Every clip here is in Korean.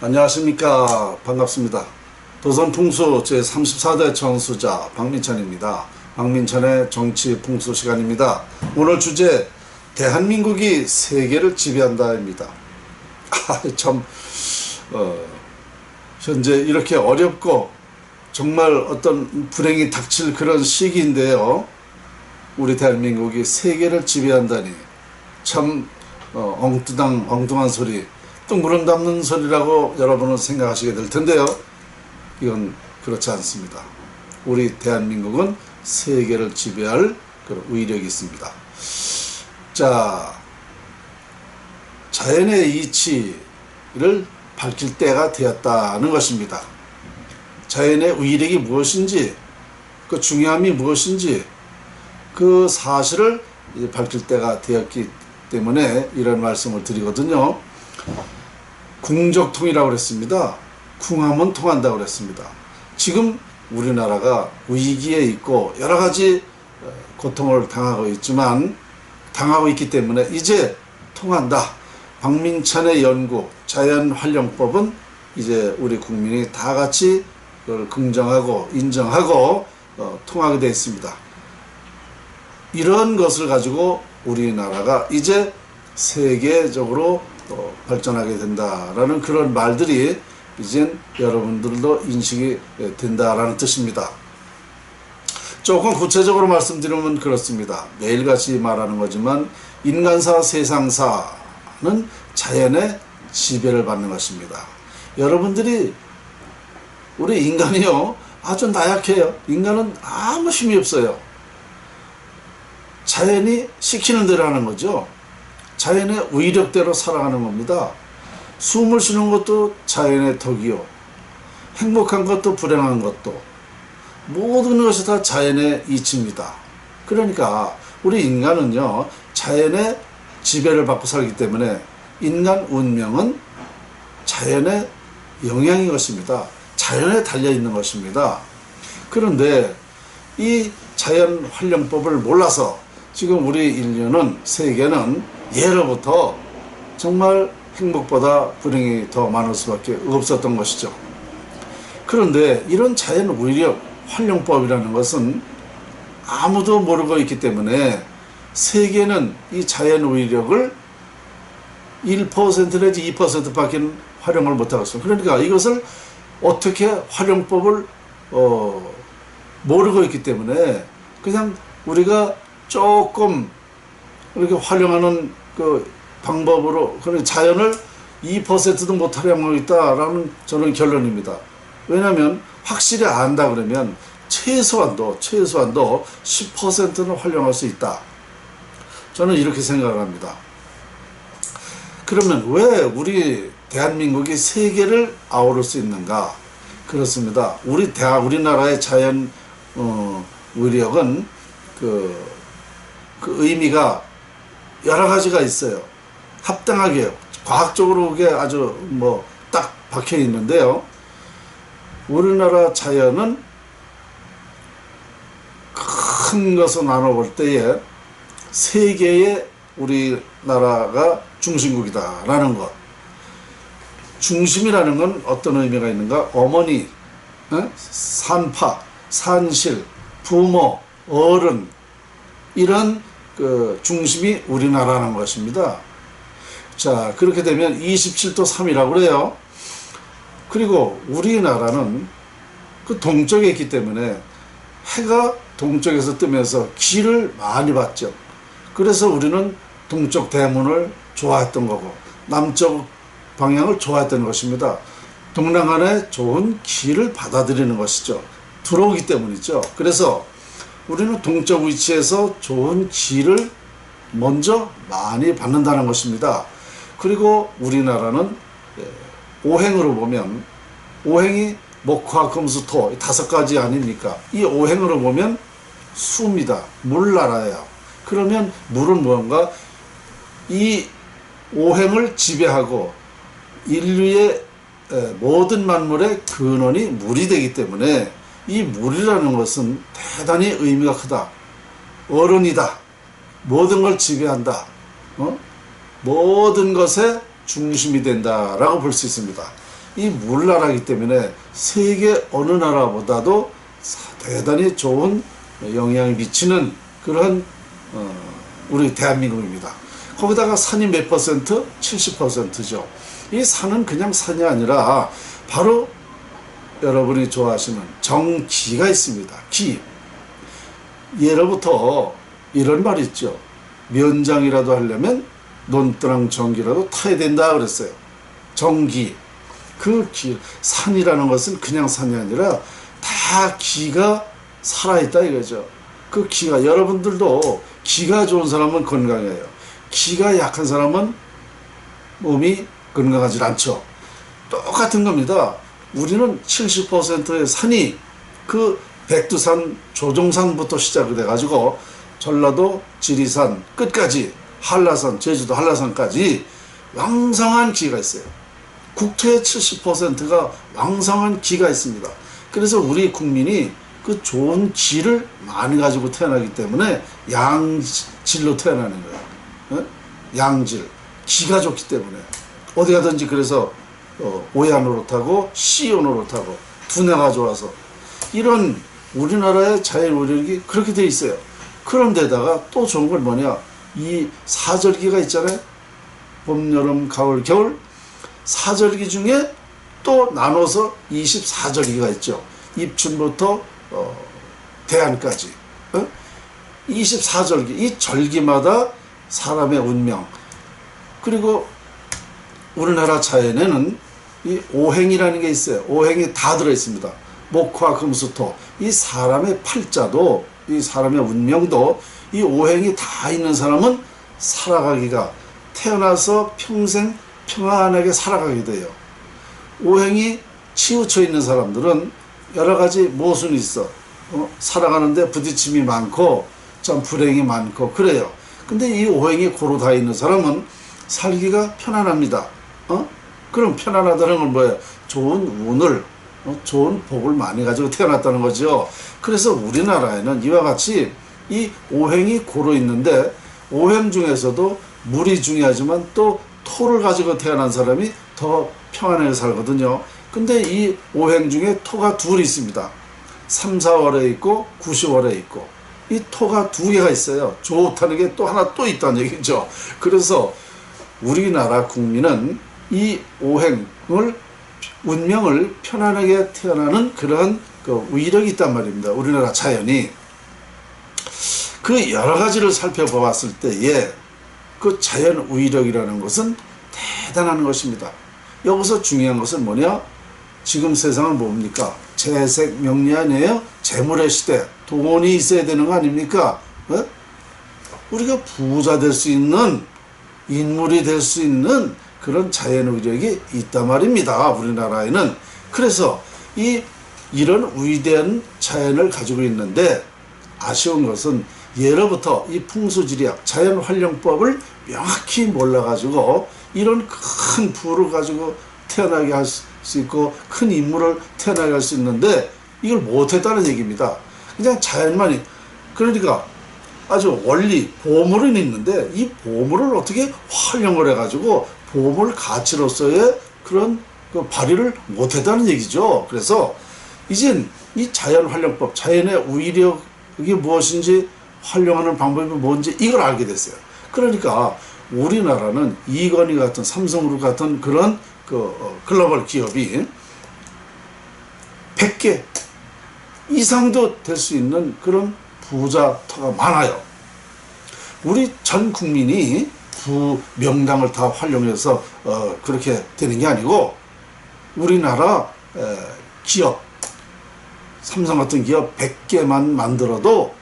안녕하십니까. 반갑습니다. 도선풍수 제34대 천수자 박민찬입니다. 박민찬의 정치풍수 시간입니다. 오늘 주제 대한민국이 세계를 지배한다입니다. 현재 이렇게 어렵고 정말 어떤 불행이 닥칠 그런 시기인데요. 우리 대한민국이 세계를 지배한다니 참 엉뚱한 소리, 뜬구름 잡는 소리라고 여러분은 생각하시게 될 텐데요. 이건 그렇지 않습니다. 우리 대한민국은 세계를 지배할 그런 위력이 있습니다. 자, 자연의 이치를 밝힐 때가 되었다는 것입니다. 자연의 위력이 무엇인지, 그 중요함이 무엇인지 그 사실을 밝힐 때가 되었기 때문에 이런 말씀을 드리거든요. 궁적통이라고 그랬습니다. 궁하면 통한다고 그랬습니다. 지금 우리나라가 위기에 있고 여러 가지 고통을 당하고 있기 때문에 이제 통한다. 박민찬의 연구 자연활용법은 이제 우리 국민이 다 같이 그걸 긍정하고 인정하고 통하게 되어 있습니다. 이런 것을 가지고 우리나라가 이제 세계적으로 발전하게 된다라는 그런 말들이 이젠 여러분들도 인식이 된다라는 뜻입니다. 조금 구체적으로 말씀드리면 그렇습니다. 매일같이 말하는 거지만 인간사 세상사는 자연의 지배를 받는 것입니다. 여러분들이 우리 인간이요 아주 나약해요. 인간은 아무 힘이 없어요. 자연이 시키는 대로 하는 거죠. 자연의 위력대로 살아가는 겁니다. 숨을 쉬는 것도 자연의 덕이요, 행복한 것도 불행한 것도 모든 것이 다 자연의 이치입니다. 그러니까 우리 인간은요 자연의 지배를 받고 살기 때문에 인간 운명은 자연의 영향인 것입니다. 자연에 달려있는 것입니다. 그런데 이 자연활용법을 몰라서 지금 우리 인류는, 세계는 예로부터 정말 행복보다 불행이 더 많을 수밖에 없었던 것이죠. 그런데 이런 자연 위력 활용법이라는 것은 아무도 모르고 있기 때문에 세계는 이 자연 위력을 1% 내지 2%밖에 활용을 못하고 있습니다. 그러니까 이것을 어떻게 활용법을 모르고 있기 때문에 그냥 우리가 조금 이렇게 활용하는 그 방법으로 그런 자연을 2%도 못 활용하고 있다라는 저는 결론입니다. 왜냐하면 확실히 안다 그러면 최소한도 10%는 활용할 수 있다. 저는 이렇게 생각을 합니다. 그러면 왜 우리 대한민국이 세계를 아우를 수 있는가? 그렇습니다. 우리나라의 자연 위력은 그 의미가 여러 가지가 있어요. 합당하게 과학적으로 그게 아주 딱 박혀 있는데요. 우리나라 자연은 큰 것을 나눠볼 때에 세계의 우리나라가 중심국이다라는 것. 중심이라는 건 어떤 의미가 있는가? 어머니, 산파, 산실, 부모, 어른, 이런 그 중심이 우리나라라는 것입니다. 자, 그렇게 되면 27도 3이라고 그래요. 그리고 우리나라는 그 동쪽에 있기 때문에 해가 동쪽에서 뜨면서 기를 많이 받죠. 그래서 우리는 동쪽 대문을 좋아했던 거고 남쪽 방향을 좋아했던 것입니다. 동남안에 좋은 기를 받아들이는 것이죠. 들어오기 때문이죠. 그래서 우리는 동쪽 위치에서 좋은 기를 먼저 많이 받는다는 것입니다. 그리고 우리나라는 오행으로 보면, 오행이 목화 금수 토 5가지 아닙니까? 이 오행으로 보면 수입니다. 물나라예요. 그러면 물은 무언가 이 오행을 지배하고 인류의 모든 만물의 근원이 물이 되기 때문에 이 물이라는 것은 대단히 의미가 크다. 어른이다. 모든 걸 지배한다. 모든 것의 중심이 된다라고 볼 수 있습니다. 이 물나라이기 때문에 세계 어느 나라보다도 대단히 좋은 영향을 미치는 그런 우리 대한민국입니다. 거기다가 산이 몇 퍼센트? 70%죠. 이 산은 그냥 산이 아니라 바로 여러분이 좋아하시는 정기가 있습니다. 기. 예로부터 이런 말 있죠. 면장이라도 하려면 논두렁 전기라도 타야 된다 그랬어요. 정기. 그 기, 산이라는 것은 그냥 산이 아니라 다 기가 살아있다 이거죠. 그 기가, 여러분들도 기가 좋은 사람은 건강해요. 기가 약한 사람은 몸이 건강하지 않죠. 똑같은 겁니다. 우리는 70%의 산이 그 백두산, 조종산부터 시작이 돼가지고 전라도 지리산 끝까지 한라산, 제주도 한라산까지 왕성한 기가 있어요. 국토의 70%가 왕성한 기가 있습니다. 그래서 우리 국민이 그 좋은 기를 많이 가지고 태어나기 때문에 양질로 태어나는 거예요. 양질. 기가 좋기 때문에. 어디 가든지 그래서 오야 노릇하고 시오 노릇하고 두뇌가 좋아서 이런 우리나라의 자연 우력이 그렇게 돼 있어요. 그런데다가 또 좋은 걸 뭐냐, 이 사절기가 있잖아요. 봄, 여름, 가을, 겨울. 사절기 중에 또 나눠서 24절기가 있죠. 입춘부터 대안까지 24절기. 이 절기마다 사람의 운명, 그리고 우리나라 자연에는 이 오행이라는 게 있어요. 오행이 다 들어있습니다. 목화 금수토. 이 사람의 팔자도, 이 사람의 운명도 이 오행이 다 있는 사람은 살아가기가, 태어나서 평생 평안하게 살아가게 돼요. 오행이 치우쳐 있는 사람들은 여러 가지 모순이 있어. 살아가는데 부딪힘이 많고 참 불행이 많고 그래요. 근데 이 오행이 고루 다 있는 사람은 살기가 편안합니다. 그럼 편안하다는 건 뭐예요? 좋은 운을, 좋은 복을 많이 가지고 태어났다는 거죠. 그래서 우리나라에는 이와 같이 이 오행이 고루 있는데, 오행 중에서도 물이 중요하지만 또 토를 가지고 태어난 사람이 더 평안하게 살거든요. 근데 이 오행 중에 토가 둘이 있습니다. 3, 4월에 있고 9, 10월에 있고, 이 토가 두 개가 있어요. 좋다는 게 또 하나 또 있다는 얘기죠. 그래서 우리나라 국민은 이 오행을, 운명을 편안하게 태어나는 그런 그 위력이 있단 말입니다. 우리나라 자연이. 그 여러 가지를 살펴보았을 때에 그 자연 위력이라는 것은 대단한 것입니다. 여기서 중요한 것은 뭐냐? 지금 세상은 뭡니까? 재색 명리 아니에요? 재물의 시대. 돈이 있어야 되는 거 아닙니까? 우리가 부자 될 수 있는, 인물이 될 수 있는 그런 자연 위력이 있단 말입니다. 우리나라에는. 그래서 이런 위대한 자연을 가지고 있는데, 아쉬운 것은 예로부터 이 풍수지리학, 자연활용법을 명확히 몰라가지고 이런 큰 부를 가지고 태어나게 할 수 있고 큰 인물을 태어나게 할 수 있는데 이걸 못했다는 얘기입니다. 그냥 자연만이. 그러니까 아주 원리, 보물은 있는데 이 보물을 어떻게 활용을 해가지고 보물 가치로서의 그런 그 발휘를 못했다는 얘기죠. 그래서 이젠 이 자연활용법, 자연의 위력이 무엇인지, 활용하는 방법이 뭔지 이걸 알게 됐어요. 그러니까 우리나라는 이건희 같은, 삼성그룹 같은 그런 글로벌 기업이 100개 이상도 될 수 있는 그런 부자터가 많아요. 우리 전 국민이 부 명당을 다 활용해서 그렇게 되는 게 아니고, 우리나라 기업, 삼성 같은 기업 100개만 만들어도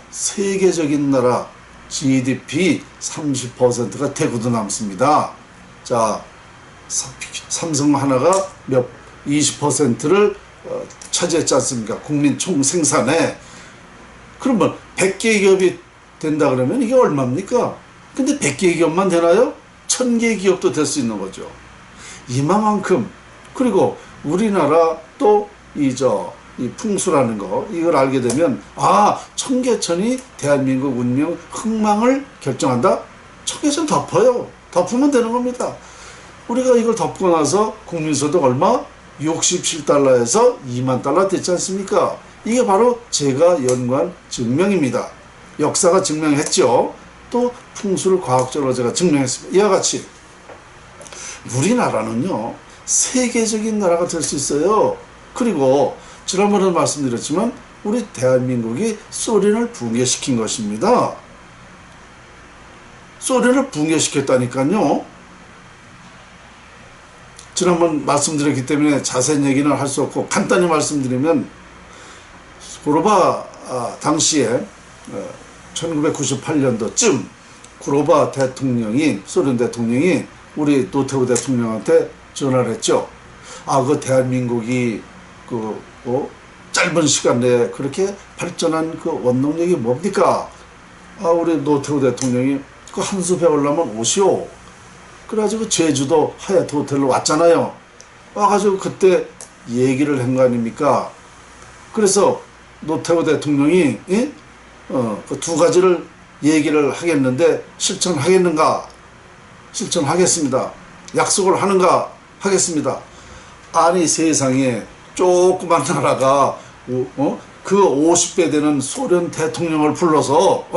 세계적인 나라 GDP 30%가 대구도 남습니다. 자, 삼성 하나가 20%를 차지했지 않습니까? 국민 총 생산에. 그러면 100개 기업이 된다 그러면 이게 얼마입니까? 근데 100개 기업만 되나요? 1000개 기업도 될 수 있는 거죠. 이만큼. 그리고 우리나라 또 이 풍수라는 거, 이걸 알게 되면, 청계천이 대한민국 운명, 흥망을 결정한다? 청계천 덮어요. 덮으면 되는 겁니다. 우리가 이걸 덮고 나서 국민소득 얼마? 67달러에서 2만 달러 됐지 않습니까? 이게 바로 제가 연구한 증명입니다. 역사가 증명했죠. 또 풍수를 과학적으로 제가 증명했습니다. 이와 같이 우리나라는요, 세계적인 나라가 될 수 있어요. 그리고 지난번에 말씀드렸지만 우리 대한민국이 소련을 붕괴시킨 것입니다. 소련을 붕괴시켰다니까요. 지난번 말씀드렸기 때문에 자세한 얘기는 할 수 없고 간단히 말씀드리면, 구로바 당시에 1998년도쯤 구로바 대통령이, 소련 대통령이 우리 노태우 대통령한테 전화를 했죠. 그 대한민국이 짧은 시간 내에 그렇게 발전한 그 원동력이 뭡니까? 우리 노태우 대통령이 그 한 수 배우려면 오시오. 그래가지고 제주도 하얏트 호텔로 왔잖아요. 와가지고 그때 얘기를 한 거 아닙니까? 그래서 노태우 대통령이 그 두 가지를 얘기를 하겠는데 실천하겠는가? 실천하겠습니다. 약속을 하는가? 하겠습니다. 아니 세상에 조그만 나라가 그 50배 되는 소련 대통령을 불러서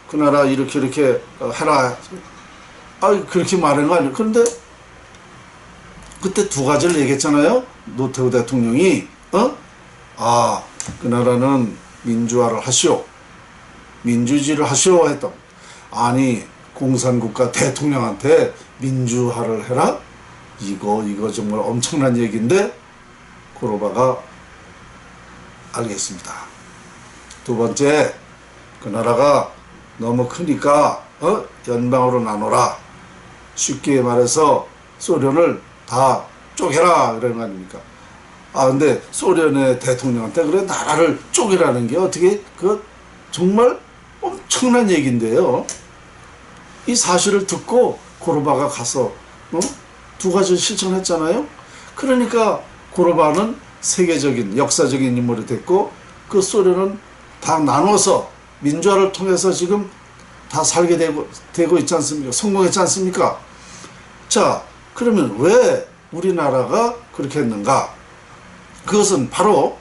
그 나라 이렇게 해라. 그렇게 말한 거 아니에요. 그런데 그때 두 가지를 얘기했잖아요. 노태우 대통령이 그 나라는 민주화를 하시오. 민주주의를 하시오 했던. 아니 공산국가 대통령한테 민주화를 해라? 이거 정말 엄청난 얘기인데, 구로바가 알겠습니다. 두 번째, 그 나라가 너무 크니까 연방으로 나눠라. 쉽게 말해서 소련을 다 쪼개라 그런 거 아닙니까? 근데 소련의 대통령한테 그래 나라를 쪼개라는 게 어떻게 정말 엄청난 얘기인데요. 이 사실을 듣고 구로바가 가서 두 가지를 실천했잖아요. 그러니까 구로바는 세계적인 역사적인 인물이 됐고, 그 소련은 다 나눠서 민주화를 통해서 지금 다 살게 되고 있지 않습니까? 성공했지 않습니까? 자, 그러면 왜 우리나라가 그렇게 했는가? 그것은 바로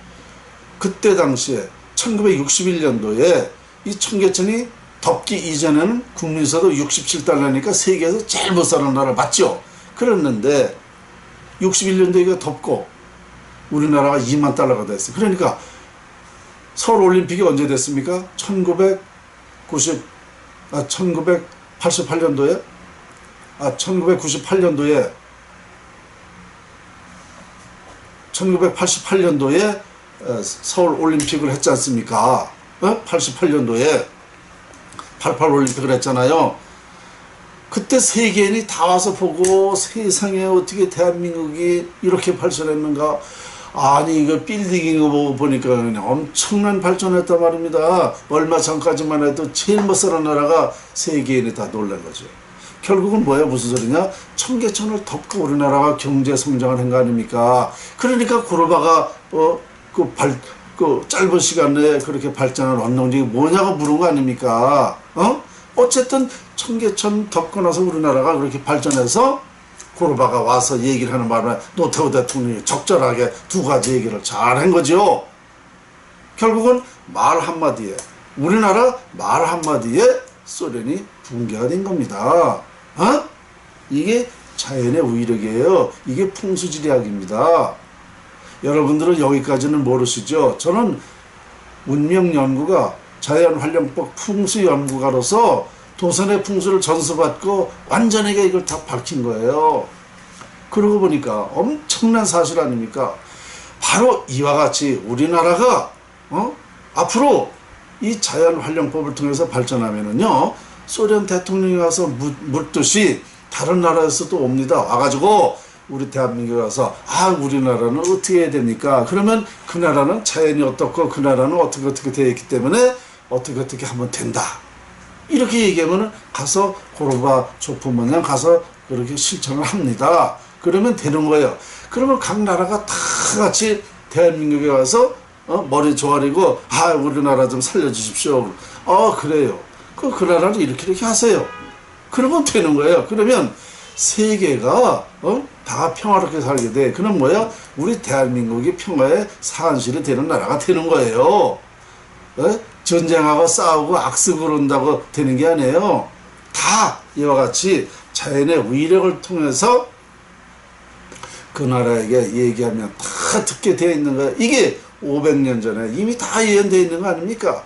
그때 당시에 1961년도에 이 청계천이 덮기 이전에는 국민소득 67달러니까 세계에서 제일 못 사는 나라 맞죠? 그랬는데 61년도에 이거 덮고 우리나라가 2만 달러가 됐어요. 그러니까 서울올림픽이 언제 됐습니까? 1998년도에 1988년도에 서울올림픽을 했지 않습니까? 88년도에 88올림픽을 했잖아요. 그때 세계인이 다 와서 보고 세상에 어떻게 대한민국이 이렇게 발전했는가. 아니 이거 빌딩인 거 보니까 그냥 엄청난 발전했단 말입니다. 얼마 전까지만 해도 제일 못 사는 나라가 세계인이 다 놀란 거죠. 결국은 뭐야, 무슨 소리냐? 청계천을 덮고 우리나라가 경제 성장을 한 거 아닙니까? 그러니까 구로바가 그 짧은 시간 내에 그렇게 발전한 원동력이 뭐냐고 물은 거 아닙니까? 어쨌든 청계천 덮고 나서 우리나라가 그렇게 발전해서 구로바가 와서 얘기를 하는 바람에 노태우 대통령이 적절하게 두 가지 얘기를 잘 한 거죠. 결국은 말 한마디에, 우리나라 말 한마디에 소련이 붕괴가 된 겁니다. 이게 자연의 위력이에요. 이게 풍수지리학입니다. 여러분들은 여기까지는 모르시죠? 저는 운명연구가 자연활용법 풍수연구가로서 도선의 풍수를 전수받고 완전하게 이걸 다 밝힌 거예요. 그러고 보니까 엄청난 사실 아닙니까? 바로 이와 같이 우리나라가 앞으로 이 자연활용법을 통해서 발전하면은요, 소련 대통령이 와서 묻듯이 다른 나라에서도 옵니다. 와가지고 우리 대한민국에 와서 우리나라는 어떻게 해야 됩니까? 그러면 그 나라는 자연이 어떻고 그 나라는 어떻게 되어 있기 때문에 어떻게 하면 된다. 이렇게 얘기하면 가서 구로바 족보 모양 가서 그렇게 실천을 합니다. 그러면 되는 거예요. 그러면 각 나라가 다 같이 대한민국에 와서 머리 조아리고 우리나라 좀 살려주십시오. 그래요. 그 나라는 이렇게 하세요. 그러면 되는 거예요. 그러면 세계가 다 평화롭게 살게 돼. 그럼 뭐야? 우리 대한민국이 평화의 산실이 되는 나라가 되는 거예요. 전쟁하고 싸우고 악습 그런다고 되는 게 아니에요. 다 이와 같이 자연의 위력을 통해서 그 나라에게 얘기하면 다 듣게 되어 있는 거예요. 이게 500년 전에 이미 다 예언되어 있는 거 아닙니까?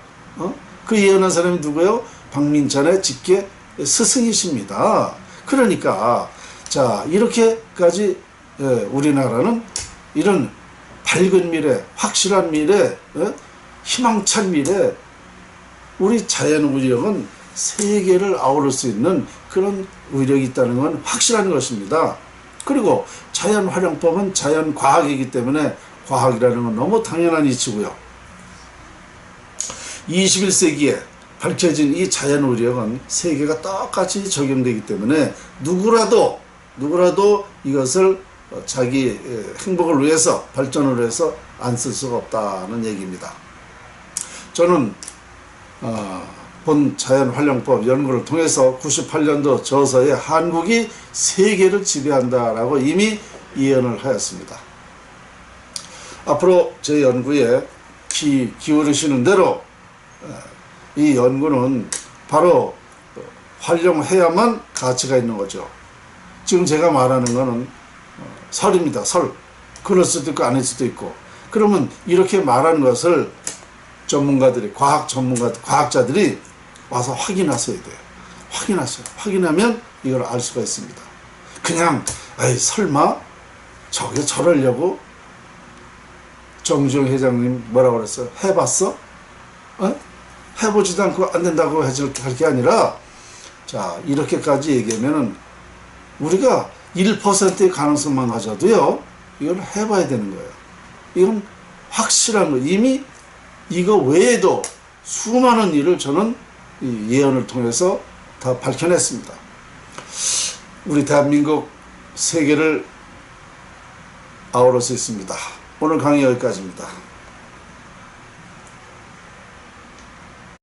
그 예언한 사람이 누구예요? 박민찬의 직계 스승이십니다. 그러니까 자 이렇게까지 우리나라는 이런 밝은 미래, 확실한 미래, 희망찬 미래, 우리 자연 위력은 세계를 아우를 수 있는 그런 위력이 있다는 건 확실한 것입니다. 그리고 자연 활용법은 자연 과학이기 때문에 과학이라는 건 너무 당연한 이치고요. 21세기에 밝혀진 이 자연 위력은 세계가 똑같이 적용되기 때문에 누구라도 이것을 자기 행복을 위해서, 발전을 위해서 안 쓸 수가 없다는 얘기입니다. 저는 본 자연활용법 연구를 통해서 98년도 저서에 한국이 세계를 지배한다라고 이미 예언을 하였습니다. 앞으로 제 연구에 기울이시는 대로 이 연구는 바로 활용해야만 가치가 있는 거죠. 지금 제가 말하는 거는 설입니다. 설. 그럴 수도 있고 아닐 수도 있고. 그러면 이렇게 말하는 것을 전문가들이, 과학자들이 와서 확인하셔야 돼요. 확인하셔요. 확인하면 이걸 알 수가 있습니다. 그냥 에이 설마 저게 저러려고 정주영 회장님 뭐라고 그랬어요? 해봤어? 해보지도 않고 안 된다고 할 게 아니라, 자 이렇게까지 얘기하면은 우리가 1%의 가능성만 가져도요 이걸 해봐야 되는 거예요. 이건 확실한 거. 이미 이거 외에도 수많은 일을 저는 이 예언을 통해서 다 밝혀냈습니다. 우리 대한민국 세계를 아우를 수 있습니다. 오늘 강의 여기까지입니다.